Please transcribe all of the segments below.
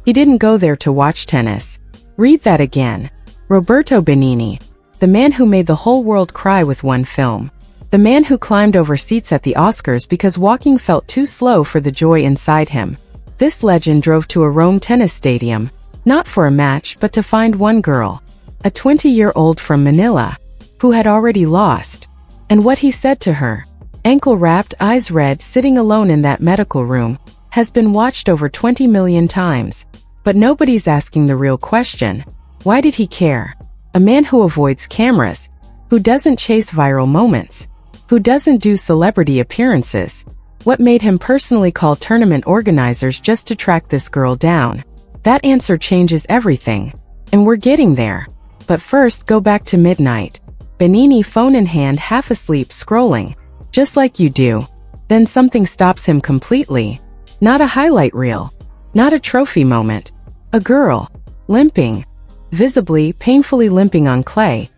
He didn't go there to watch tennis. Read that again. Roberto Benigni, the man who made the whole world cry with one film. The man who climbed over seats at the Oscars because walking felt too slow for the joy inside him. This legend drove to a Rome tennis stadium, not for a match but to find one girl, a 20-year-old from Manila, who had already lost. And what he said to her, ankle-wrapped, eyes red, sitting alone in that medical room, has been watched over 20 million times. But nobody's asking the real question. Why did he care? A man who avoids cameras, who doesn't chase viral moments, who doesn't do celebrity appearances. What made him personally call tournament organizers just to track this girl down? That answer changes everything. And we're getting there. But first, go back to midnight. Benigni, phone in hand, half asleep, scrolling. Just like you do. Then something stops him completely. Not a highlight reel. Not a trophy moment. A girl. Limping. Visibly, painfully limping on clay.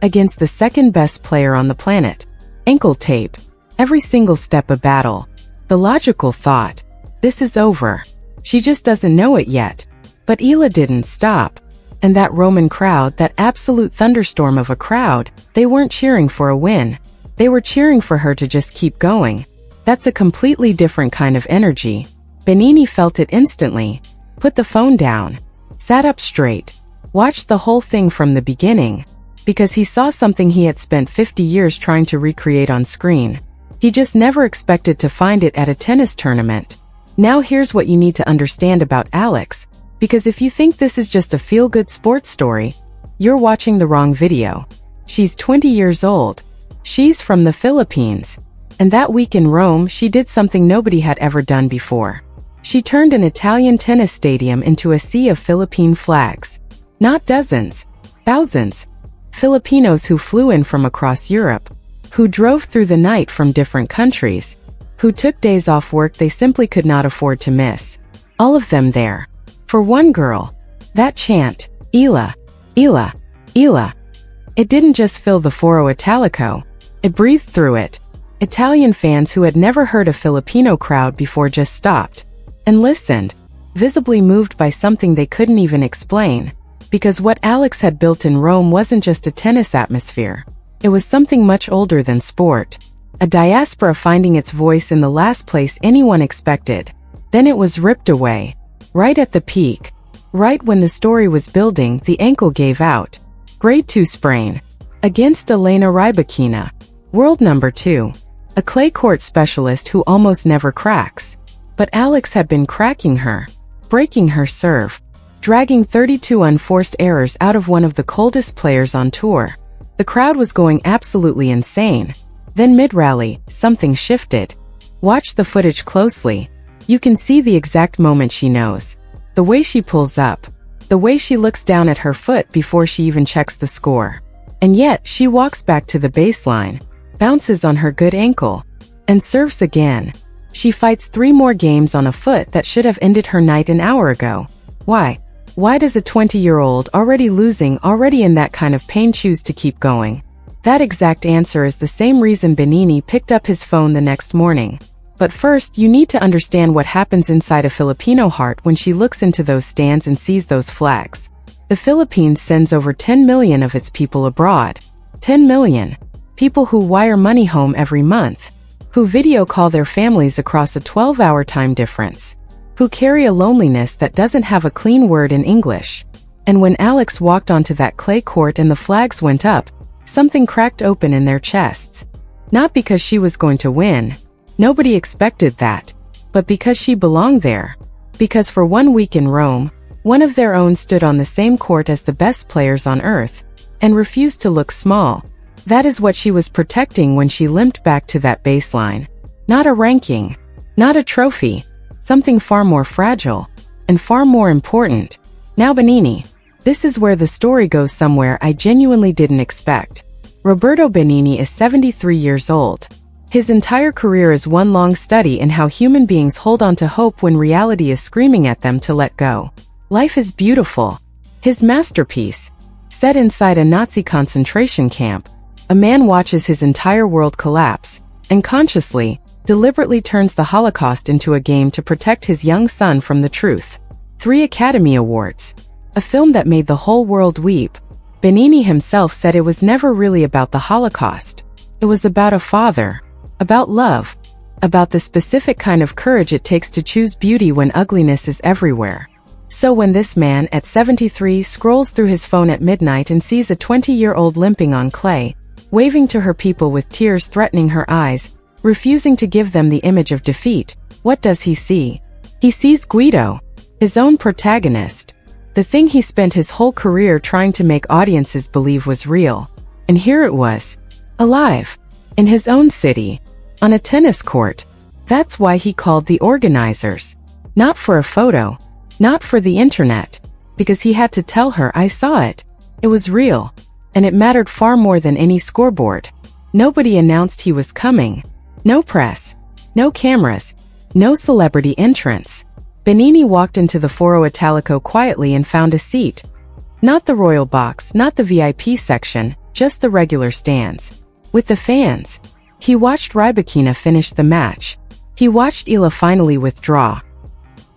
Against the second best player on the planet. Ankle tape. Every single step a battle. The logical thought. This is over. She just doesn't know it yet. But Eala didn't stop. And that Roman crowd, that absolute thunderstorm of a crowd, they weren't cheering for a win. They were cheering for her to just keep going. That's a completely different kind of energy. Benigni felt it instantly. Put the phone down. Sat up straight. Watched the whole thing from the beginning. Because he saw something he had spent 50 years trying to recreate on screen. He just never expected to find it at a tennis tournament. Now here's what you need to understand about Alex. Because if you think this is just a feel-good sports story, you're watching the wrong video. She's 20 years old. She's from the Philippines. And that week in Rome, she did something nobody had ever done before. She turned an Italian tennis stadium into a sea of Philippine flags. Not dozens, thousands. Filipinos who flew in from across Europe, who drove through the night from different countries, who took days off work they simply could not afford to miss. All of them there. For one girl. That chant, Eala, Eala, Eala. It didn't just fill the Foro Italico. It breathed through it. Italian fans who had never heard a Filipino crowd before just stopped and listened, visibly moved by something they couldn't even explain. Because what Alex had built in Rome wasn't just a tennis atmosphere. It was something much older than sport. A diaspora finding its voice in the last place anyone expected. Then it was ripped away. Right at the peak. Right when the story was building, the ankle gave out. Grade 2 sprain. Against Elena Rybakina. World number 2. A clay court specialist who almost never cracks. But Alex had been cracking her. Breaking her serve. Dragging 32 unforced errors out of one of the coldest players on tour. The crowd was going absolutely insane. Then mid-rally, something shifted. Watch the footage closely. You can see the exact moment she knows. The way she pulls up. The way she looks down at her foot before she even checks the score. And yet, she walks back to the baseline. Bounces on her good ankle. And serves again. She fights 3 more games on a foot that should have ended her night an hour ago. Why? Why does a 20-year-old already losing, already in that kind of pain choose to keep going? That exact answer is the same reason Benigni picked up his phone the next morning. But first, you need to understand what happens inside a Filipino heart when she looks into those stands and sees those flags. The Philippines sends over 10 million of its people abroad. 10 million. People who wire money home every month. Who video call their families across a 12-hour time difference. Who carry a loneliness that doesn't have a clean word in English. And when Alex walked onto that clay court and the flags went up, something cracked open in their chests. Not because she was going to win. Nobody expected that. But because she belonged there. Because for 1 week in Rome, one of their own stood on the same court as the best players on earth, and refused to look small. That is what she was protecting when she limped back to that baseline. Not a ranking. Not a trophy. Something far more fragile. And far more important. Now Benigni. This is where the story goes somewhere I genuinely didn't expect. Roberto Benigni is 73 years old. His entire career is one long study in how human beings hold on to hope when reality is screaming at them to let go. Life is beautiful. His masterpiece. Set inside a Nazi concentration camp, a man watches his entire world collapse, and consciously, deliberately turns the Holocaust into a game to protect his young son from the truth. 3 Academy Awards. A film that made the whole world weep. Benigni himself said it was never really about the Holocaust. It was about a father. About love. About the specific kind of courage it takes to choose beauty when ugliness is everywhere. So when this man, at 73, scrolls through his phone at midnight and sees a 20-year-old limping on clay, waving to her people with tears threatening her eyes, refusing to give them the image of defeat, what does he see? He sees Guido, his own protagonist. The thing he spent his whole career trying to make audiences believe was real. And here it was. Alive. In his own city. On a tennis court. That's why he called the organizers. Not for a photo. Not for the internet. Because he had to tell her, I saw it. It was real. And it mattered far more than any scoreboard. Nobody announced he was coming. No press. No cameras. No celebrity entrance. Benigni walked into the Foro Italico quietly and found a seat. Not the royal box, not the VIP section, just the regular stands. With the fans. He watched Rybakina finish the match. He watched Eala finally withdraw.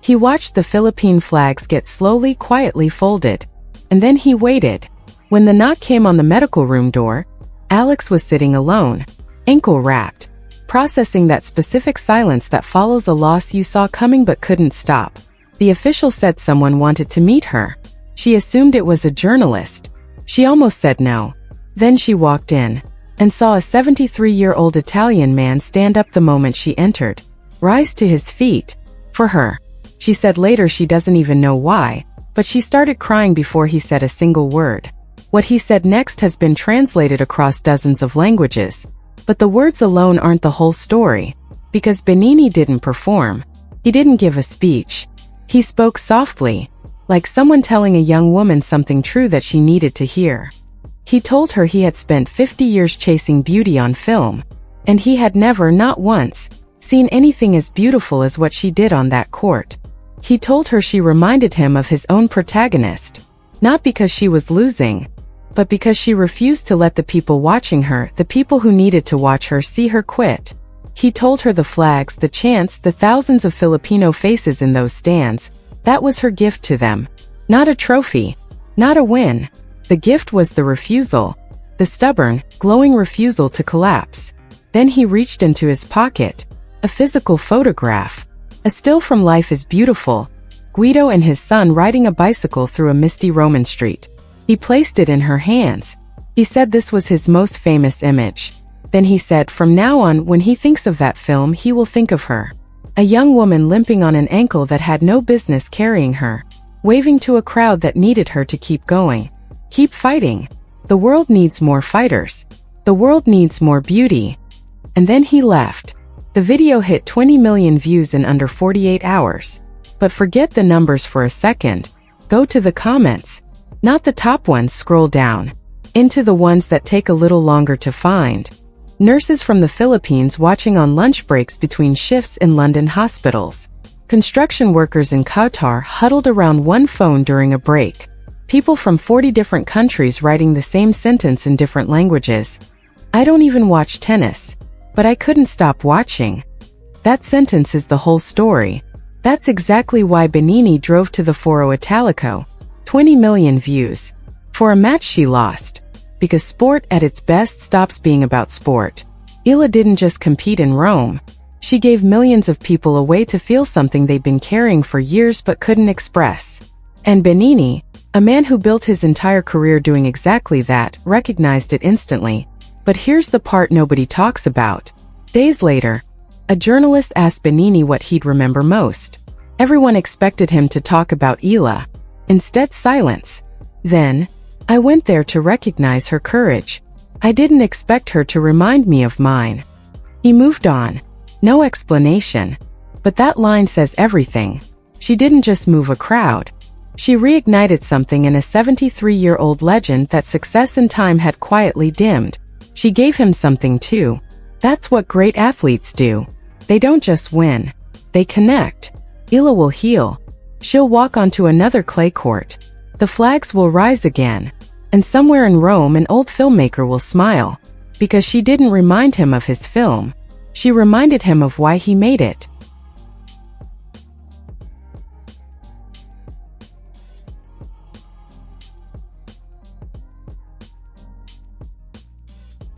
He watched the Philippine flags get slowly, quietly folded. And then he waited. When the knock came on the medical room door, Alex was sitting alone, ankle-wrapped, processing that specific silence that follows a loss you saw coming but couldn't stop. The official said someone wanted to meet her. She assumed it was a journalist. She almost said no. Then she walked in and saw a 73-year-old Italian man stand up the moment she entered, rise to his feet. For her. She said later she doesn't even know why, but she started crying before he said a single word. What he said next has been translated across dozens of languages. But the words alone aren't the whole story. Because Benigni didn't perform. He didn't give a speech. He spoke softly, like someone telling a young woman something true that she needed to hear. He told her he had spent 50 years chasing beauty on film, and he had never, not once, seen anything as beautiful as what she did on that court. He told her she reminded him of his own protagonist, not because she was losing, but because she refused to let the people watching her, the people who needed to watch her, see her quit. He told her the flags, the chants, the thousands of Filipino faces in those stands, that was her gift to them. Not a trophy, not a win. The gift was the refusal, the stubborn, glowing refusal to collapse. Then he reached into his pocket. A physical photograph. A still from Life is Beautiful. Guido and his son riding a bicycle through a misty Roman street. He placed it in her hands. He said this was his most famous image. Then he said from now on when he thinks of that film he will think of her. A young woman limping on an ankle that had no business carrying her. Waving to a crowd that needed her to keep going. Keep fighting. The world needs more fighters. The world needs more beauty. And then he left. The video hit 20 million views in under 48 hours. But forget the numbers for a second. Go to the comments. Not the top ones, scroll down. Into the ones that take a little longer to find. Nurses from the Philippines watching on lunch breaks between shifts in London hospitals. Construction workers in Qatar huddled around one phone during a break. People from 40 different countries writing the same sentence in different languages. I don't even watch tennis. But I couldn't stop watching. That sentence is the whole story. That's exactly why Benigni drove to the Foro Italico. 20 million views. For a match she lost. Because sport at its best stops being about sport. Eala didn't just compete in Rome. She gave millions of people a way to feel something they've been carrying for years but couldn't express. And Benigni, a man who built his entire career doing exactly that, recognized it instantly. But here's the part nobody talks about. Days later, a journalist asked Benigni what he'd remember most. Everyone expected him to talk about Eala. Instead, silence. Then, I went there to recognize her courage. I didn't expect her to remind me of mine. He moved on. No explanation. But that line says everything. She didn't just move a crowd. She reignited something in a 73-year-old legend that success and time had quietly dimmed. She gave him something too. That's what great athletes do. They don't just win. They connect. Eala will heal. She'll walk onto another clay court. The flags will rise again. And somewhere in Rome an old filmmaker will smile. Because she didn't remind him of his film. She reminded him of why he made it.